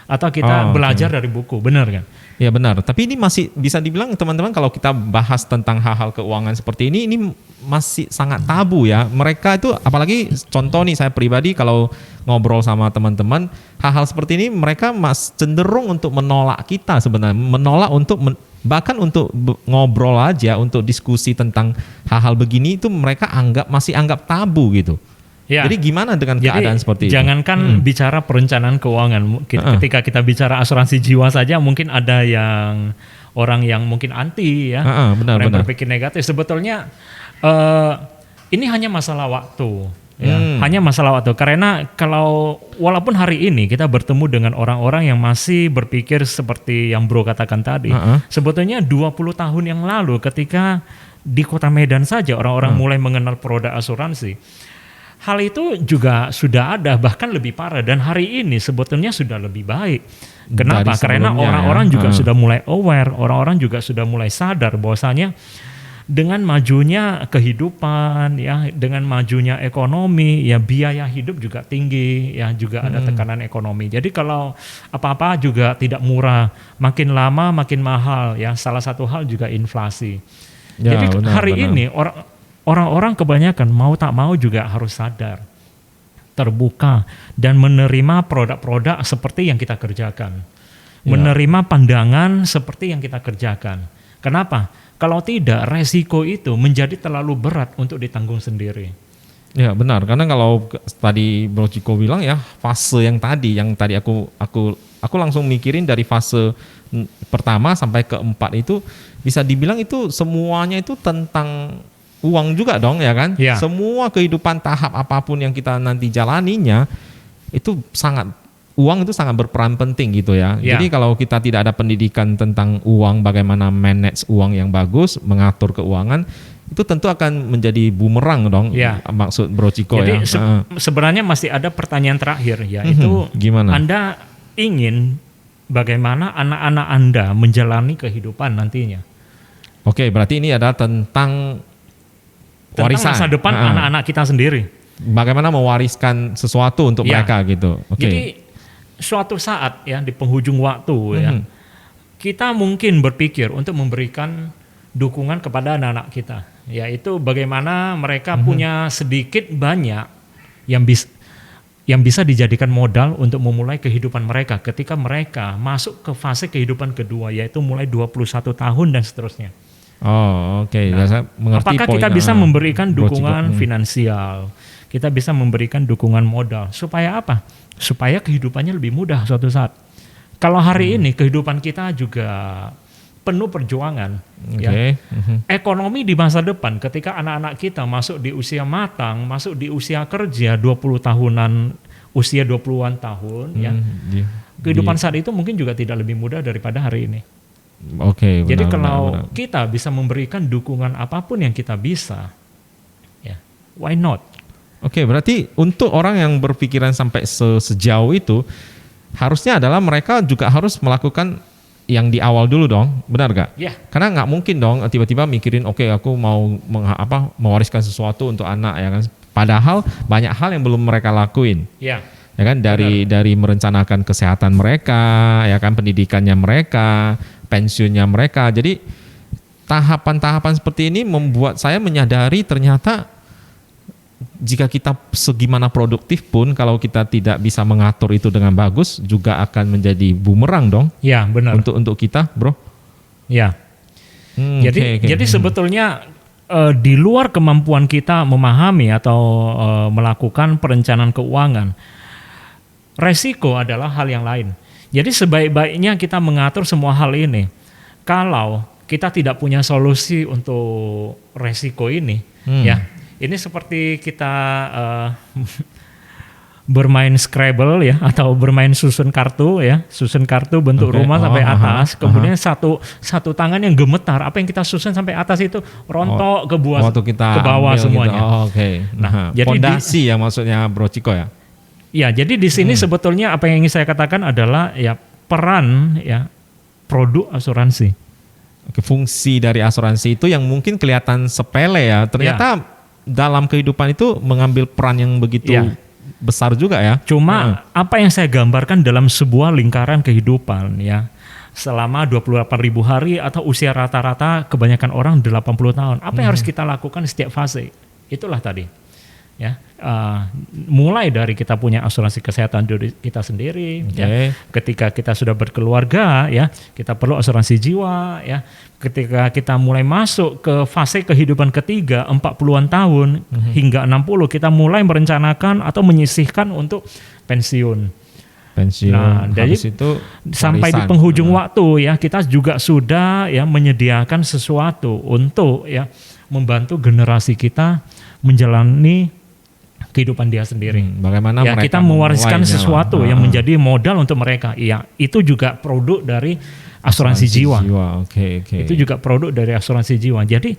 atau kita belajar dari buku, benar kan? Ya benar, tapi ini masih bisa dibilang teman-teman kalau kita bahas tentang hal-hal keuangan seperti ini masih sangat tabu ya. Mereka itu apalagi contoh nih saya pribadi kalau ngobrol sama teman-teman hal-hal seperti ini mereka cenderung untuk menolak kita sebenarnya, menolak untuk bahkan untuk ngobrol aja, untuk diskusi tentang hal-hal begini itu mereka masih anggap tabu gitu. Ya. Jadi gimana dengan keadaan seperti itu? Jangankan bicara perencanaan keuangan, ketika kita bicara asuransi jiwa saja mungkin ada orang yang mungkin anti ya, orang yang berpikir negatif. Sebetulnya ini hanya masalah waktu, ya. Hanya masalah waktu. Karena kalau walaupun hari ini kita bertemu dengan orang-orang yang masih berpikir seperti yang Bro katakan tadi, sebetulnya 20 tahun yang lalu ketika di Kota Medan saja orang-orang mulai mengenal produk asuransi. Hal itu juga sudah ada, bahkan lebih parah. Dan hari ini sebetulnya sudah lebih baik. Kenapa? Karena orang-orang juga sudah mulai aware, orang-orang juga sudah mulai sadar bahwasanya dengan majunya kehidupan, ya, dengan majunya ekonomi, ya biaya hidup juga tinggi, ya juga ada tekanan ekonomi. Jadi kalau apa-apa juga tidak murah, makin lama makin mahal, ya. Salah satu hal juga inflasi. Ya, jadi hari ini orang-orang kebanyakan mau tak mau juga harus sadar, terbuka, dan menerima produk-produk seperti yang kita kerjakan. Menerima pandangan seperti yang kita kerjakan. Kenapa? Kalau tidak, resiko itu menjadi terlalu berat untuk ditanggung sendiri. Ya benar, karena kalau tadi Bro Ciko bilang ya, fase yang tadi aku langsung mikirin dari fase pertama sampai keempat itu bisa dibilang itu semuanya itu tentang uang juga dong ya kan? Ya. Semua kehidupan tahap apapun yang kita nanti jalaninya itu uang itu sangat berperan penting gitu ya. Jadi kalau kita tidak ada pendidikan tentang uang, bagaimana manage uang yang bagus, mengatur keuangan, itu tentu akan menjadi bumerang dong. Ya. Maksud Bro Ciko Jadi ya. sebenarnya masih ada pertanyaan terakhir, yaitu Gimana? Anda ingin bagaimana anak-anak Anda menjalani kehidupan nantinya. Oke, berarti ini adalah tentang warisan. Masa depan anak-anak kita sendiri. Bagaimana mewariskan sesuatu untuk mereka gitu. Oke. Jadi suatu saat ya di penghujung waktu ya, kita mungkin berpikir untuk memberikan dukungan kepada anak-anak kita, yaitu bagaimana mereka punya sedikit banyak yang bisa dijadikan modal untuk memulai kehidupan mereka ketika mereka masuk ke fase kehidupan kedua, yaitu mulai 21 tahun dan seterusnya. Oh, oke. Ya, saya mengerti Apakah kita poin, bisa memberikan Bro Ciko. dukungan finansial, kita bisa memberikan dukungan modal, supaya apa? Supaya kehidupannya lebih mudah suatu saat. Kalau hari ini kehidupan kita juga penuh perjuangan, ya. Ekonomi di masa depan ketika anak-anak kita masuk di usia matang, masuk di usia kerja 20 tahunan, usia 20-an tahun, ya. Kehidupan saat itu mungkin juga tidak lebih mudah daripada hari ini. Oke. Jadi benar, kalau benar. kita bisa memberikan dukungan apapun yang kita bisa, ya, why not? Oke, berarti untuk orang yang berpikiran sampai sejauh itu, harusnya adalah mereka juga harus melakukan yang di awal dulu dong, benar gak? Ya. Karena nggak mungkin dong tiba-tiba mikirin, oke, aku mau mewariskan sesuatu untuk anak, ya kan? Padahal banyak hal yang belum mereka lakuin. Ya. Ya kan, dari merencanakan kesehatan mereka, ya kan, pendidikannya mereka, pensiunnya mereka. Jadi tahapan-tahapan seperti ini membuat saya menyadari ternyata jika kita segimana produktif pun kalau kita tidak bisa mengatur itu dengan bagus juga akan menjadi bumerang dong. Ya, benar. Untuk kita, Bro. Ya. Oke. Jadi sebetulnya di luar kemampuan kita memahami atau melakukan perencanaan keuangan, resiko adalah hal yang lain. Jadi sebaik-baiknya kita mengatur semua hal ini. Kalau kita tidak punya solusi untuk resiko ini, ya, ini seperti kita bermain Scrabble ya, atau bermain susun kartu ya, susun kartu bentuk rumah sampai atas, kemudian satu tangan yang gemetar, apa yang kita susun sampai atas itu rontok ke bawah semuanya. Gitu. Oke. Nah, jadi fondasi ya maksudnya Bro Ciko ya. Ya, jadi di sini sebetulnya apa yang ingin saya katakan adalah ya peran ya produk asuransi. Oke, fungsi dari asuransi itu yang mungkin kelihatan sepele ya, ternyata dalam kehidupan itu mengambil peran yang begitu besar juga ya. Cuma apa yang saya gambarkan dalam sebuah lingkaran kehidupan ya, selama 28.000 hari atau usia rata-rata kebanyakan orang 80 tahun. Apa yang harus kita lakukan setiap fase? Itulah tadi. Ya, mulai dari kita punya asuransi kesehatan diri kita sendiri, ya. Ketika kita sudah berkeluarga, ya, kita perlu asuransi jiwa, ya. Ketika kita mulai masuk ke fase kehidupan ketiga, 40-an tahun hingga 60, kita mulai merencanakan atau menyisihkan untuk pensiun. Nah, dari itu sampai di penghujung waktu, ya, kita juga sudah ya menyediakan sesuatu untuk ya membantu generasi kita menjalani kehidupan dia sendiri. Bagaimana ya, mereka kita mewariskan sesuatu yang menjadi modal untuk mereka. Iya, itu juga produk dari asuransi jiwa. Oke. Itu juga produk dari asuransi jiwa. Jadi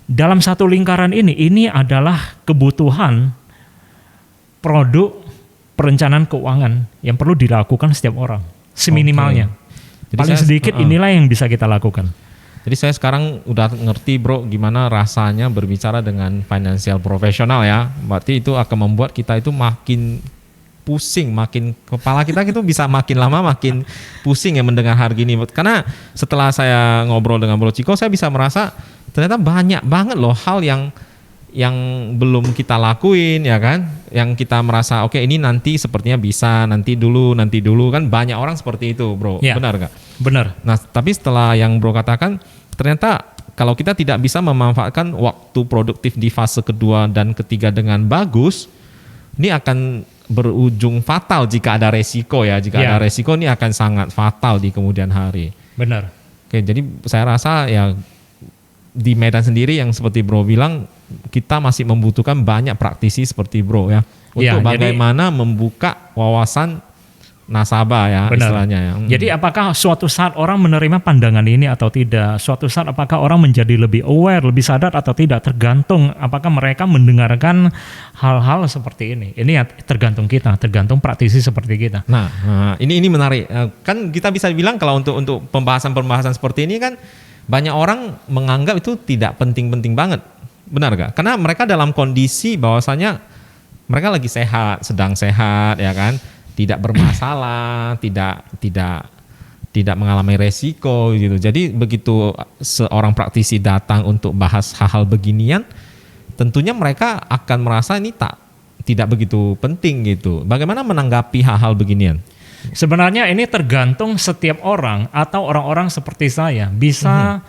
dalam satu lingkaran ini adalah kebutuhan produk perencanaan keuangan yang perlu dilakukan setiap orang seminimalnya. Jadi paling sedikit inilah yang bisa kita lakukan. Jadi saya sekarang udah ngerti, Bro, gimana rasanya berbicara dengan financial profesional ya. Berarti itu akan membuat kita itu makin pusing, makin kepala kita itu bisa makin lama makin pusing ya mendengar hal gini. Karena setelah saya ngobrol dengan Bro Ciko, saya bisa merasa ternyata banyak banget loh hal yang belum kita lakuin ya kan. Yang kita merasa oke, ini nanti sepertinya bisa, nanti dulu kan banyak orang seperti itu, Bro. Ya. Benar gak? Benar. Nah, tapi setelah yang Bro katakan, ternyata kalau kita tidak bisa memanfaatkan waktu produktif di fase kedua dan ketiga dengan bagus, ini akan berujung fatal jika ada resiko ya. Jika ada resiko ini akan sangat fatal di kemudian hari. Benar. Oke, jadi saya rasa ya di Medan sendiri yang seperti Bro bilang, kita masih membutuhkan banyak praktisi seperti Bro ya. Untuk bagaimana membuka wawasan nasabah ya Benar. istilahnya ya. Jadi apakah suatu saat orang menerima pandangan ini atau tidak? Suatu saat apakah orang menjadi lebih aware, lebih sadar atau tidak? Tergantung apakah mereka mendengarkan hal-hal seperti ini. Ini ya tergantung kita, tergantung praktisi seperti kita. Nah, ini menarik. Kan kita bisa bilang kalau untuk pembahasan-pembahasan seperti ini kan banyak orang menganggap itu tidak penting-penting banget. Benar gak? Karena mereka dalam kondisi bahwasanya mereka lagi sehat, sedang sehat ya kan? Tidak bermasalah, tidak mengalami resiko gitu. Jadi begitu seorang praktisi datang untuk bahas hal-hal beginian, tentunya mereka akan merasa ini tidak begitu penting gitu. Bagaimana menanggapi hal-hal beginian? Sebenarnya ini tergantung setiap orang atau orang-orang seperti saya bisa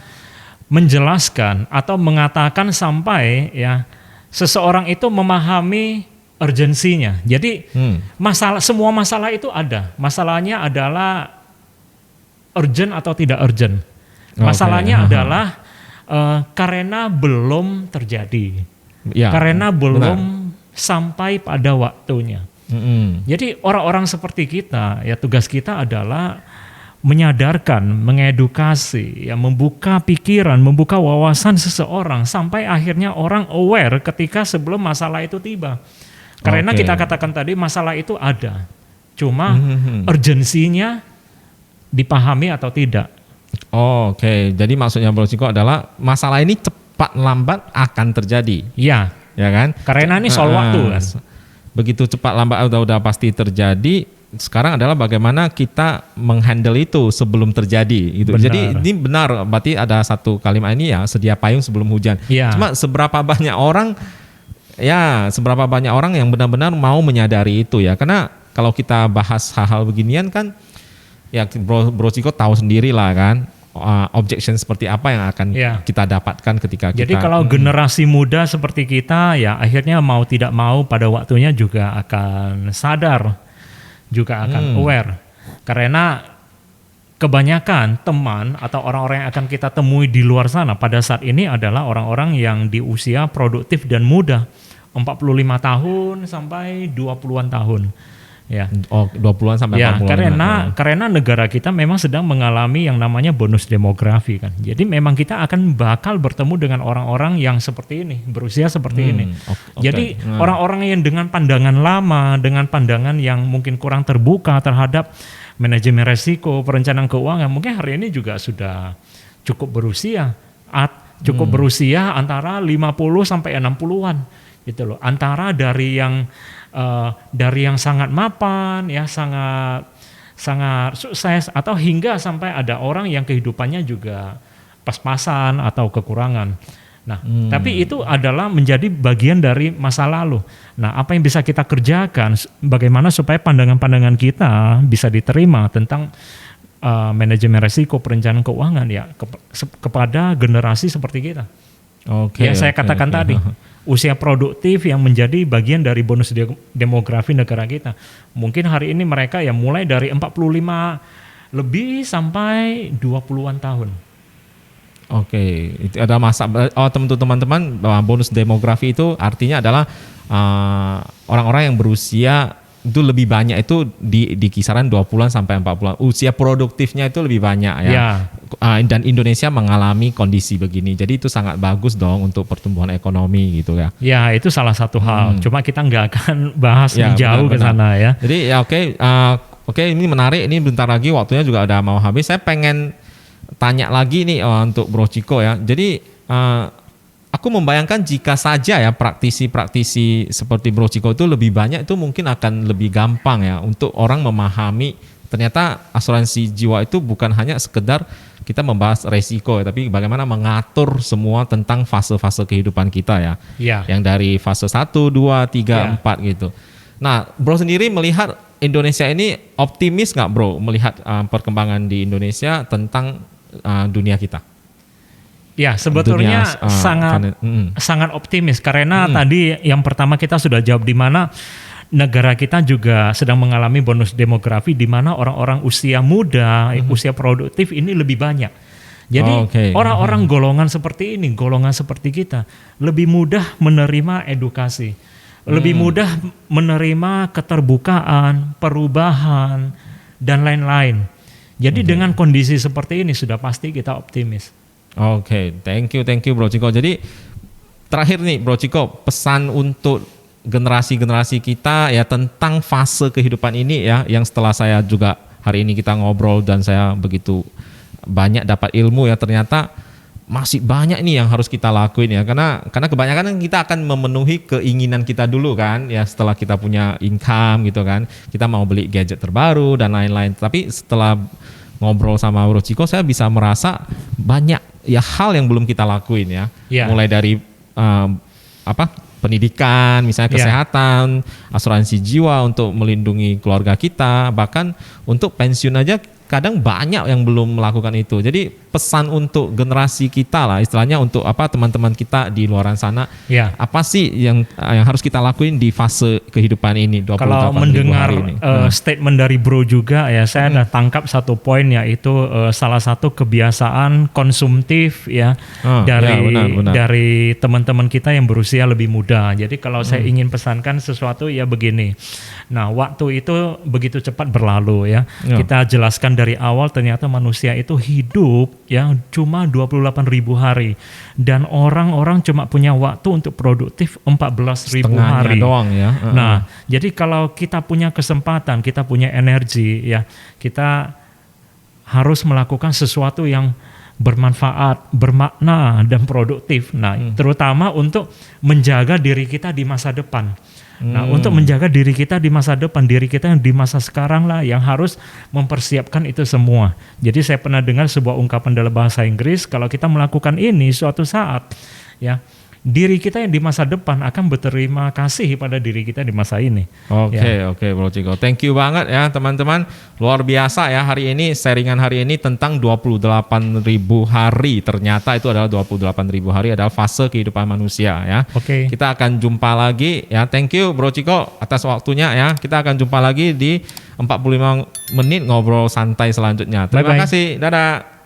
menjelaskan atau mengatakan sampai ya seseorang itu memahami urgensinya. Jadi semua masalah itu ada. Masalahnya adalah urgent atau tidak urgent. Masalahnya adalah karena belum terjadi. Ya, karena belum sampai pada waktunya. Jadi orang-orang seperti kita, ya tugas kita adalah menyadarkan, mengedukasi, ya membuka pikiran, membuka wawasan seseorang sampai akhirnya orang aware ketika sebelum masalah itu tiba. Karena kita katakan tadi masalah itu ada, cuma urgensinya dipahami atau tidak. Oke, jadi maksudnya Bro Ciko adalah masalah ini cepat lambat akan terjadi. Iya, ya kan? Karena ini soal waktu kan. Begitu cepat lambat udah pasti terjadi. Sekarang adalah bagaimana kita menghandle itu sebelum terjadi gitu. Benar. Jadi ini benar, berarti ada satu kalimat ini ya, sedia payung sebelum hujan. Ya. Cuma seberapa banyak orang yang benar-benar mau menyadari itu ya. Karena kalau kita bahas hal-hal beginian kan ya Bro Ciko tahu sendiri lah kan. Objection seperti apa yang akan kita dapatkan ketika kita. Jadi kalau generasi muda seperti kita ya akhirnya mau tidak mau pada waktunya juga akan sadar, juga akan aware. Karena kebanyakan teman atau orang-orang yang akan kita temui di luar sana pada saat ini adalah orang-orang yang di usia produktif dan muda, 45 tahun sampai 20-an tahun. Ya. 20-an sampai 40-an. Karena negara kita memang sedang mengalami yang namanya bonus demografi kan. Jadi memang kita akan bakal bertemu dengan orang-orang yang seperti ini, berusia seperti ini. Jadi orang-orang yang dengan pandangan lama, dengan pandangan yang mungkin kurang terbuka terhadap manajemen resiko, perencanaan keuangan, mungkin hari ini juga sudah cukup berusia. Berusia antara 50 sampai 60-an gitu loh. Antara dari yang sangat mapan ya sangat sukses atau hingga sampai ada orang yang kehidupannya juga pas-pasan atau kekurangan. Nah, tapi itu adalah menjadi bagian dari masa lalu. Nah, apa yang bisa kita kerjakan bagaimana supaya pandangan-pandangan kita bisa diterima tentang manajemen resiko, perencanaan keuangan ya kepada generasi seperti kita. Saya katakan tadi, usia produktif yang menjadi bagian dari bonus demografi negara kita. Mungkin hari ini mereka yang mulai dari 45 lebih sampai 20-an tahun. Itu ada teman-teman bonus demografi itu artinya adalah orang-orang yang berusia itu lebih banyak itu di kisaran 20-an sampai 40-an. Usia produktifnya itu lebih banyak ya. Dan Indonesia mengalami kondisi begini. Jadi itu sangat bagus dong untuk pertumbuhan ekonomi gitu ya. Ya, itu salah satu hal. Cuma kita nggak akan bahas jauh ke sana ya. Jadi ya oke, ini menarik. Ini bentar lagi waktunya juga udah mau habis. Saya pengen tanya lagi nih untuk Bro Ciko ya. Jadi aku membayangkan jika saja ya praktisi-praktisi seperti Bro Ciko itu lebih banyak, itu mungkin akan lebih gampang ya untuk orang memahami ternyata asuransi jiwa itu bukan hanya sekedar kita membahas resiko ya, tapi bagaimana mengatur semua tentang fase-fase kehidupan kita ya. Yang dari fase 1, 2, 3, 4 gitu. Nah, Bro sendiri melihat Indonesia ini optimis nggak Bro melihat perkembangan di Indonesia tentang dunia kita? Ya, sebetulnya sangat optimis karena tadi yang pertama kita sudah jawab di mana negara kita juga sedang mengalami bonus demografi di mana orang-orang usia muda, usia produktif ini lebih banyak. Jadi orang-orang golongan seperti ini, golongan seperti kita lebih mudah menerima edukasi, lebih mudah menerima keterbukaan, perubahan, dan lain-lain. Jadi dengan kondisi seperti ini sudah pasti kita optimis. Oke, thank you Bro Ciko. Jadi terakhir nih Bro Ciko, pesan untuk generasi-generasi kita ya tentang fase kehidupan ini ya, yang setelah saya juga hari ini kita ngobrol dan saya begitu banyak dapat ilmu ya, ternyata masih banyak nih yang harus kita lakuin ya, karena kebanyakan kita akan memenuhi keinginan kita dulu kan ya, setelah kita punya income gitu kan, kita mau beli gadget terbaru dan lain-lain. Tapi setelah ngobrol sama Bro Ciko, saya bisa merasa banyak ya hal yang belum kita lakuin ya. Mulai dari pendidikan, misalnya kesehatan, asuransi jiwa untuk melindungi keluarga kita, bahkan untuk pensiun aja kadang banyak yang belum melakukan itu. Jadi pesan untuk generasi kita lah, istilahnya untuk teman-teman kita di luar sana, apa sih yang harus kita lakuin di fase kehidupan ini 28 kalau mendengar hari ini? Statement dari Bro juga ya, saya ada tangkap satu poin, yaitu salah satu kebiasaan konsumtif ya dari teman-teman kita yang berusia lebih muda. Jadi kalau saya ingin pesankan sesuatu ya begini. Nah, waktu itu begitu cepat berlalu ya. Kita jelaskan dari awal, ternyata manusia itu hidup ya cuma 28.000 hari, dan orang-orang cuma punya waktu untuk produktif 14.000 hari doang ya. Nah, jadi kalau kita punya kesempatan, kita punya energi ya, kita harus melakukan sesuatu yang bermanfaat, bermakna dan produktif. Nah, terutama untuk menjaga diri kita di masa depan. Nah, untuk menjaga diri kita di masa depan, diri kita yang di masa sekarang lah yang harus mempersiapkan itu semua. Jadi saya pernah dengar sebuah ungkapan dalam bahasa Inggris, kalau kita melakukan ini suatu saat ya, diri kita yang di masa depan akan berterima kasih pada diri kita di masa ini. Oke, Bro Ciko. Thank you banget ya teman-teman. Luar biasa ya hari ini, sharingan hari ini tentang 28.000 hari. Ternyata itu adalah 28.000 hari adalah fase kehidupan manusia ya. Kita akan jumpa lagi ya. Thank you Bro Ciko atas waktunya ya. Kita akan jumpa lagi di 45 menit ngobrol santai selanjutnya. Terima kasih. Dadah.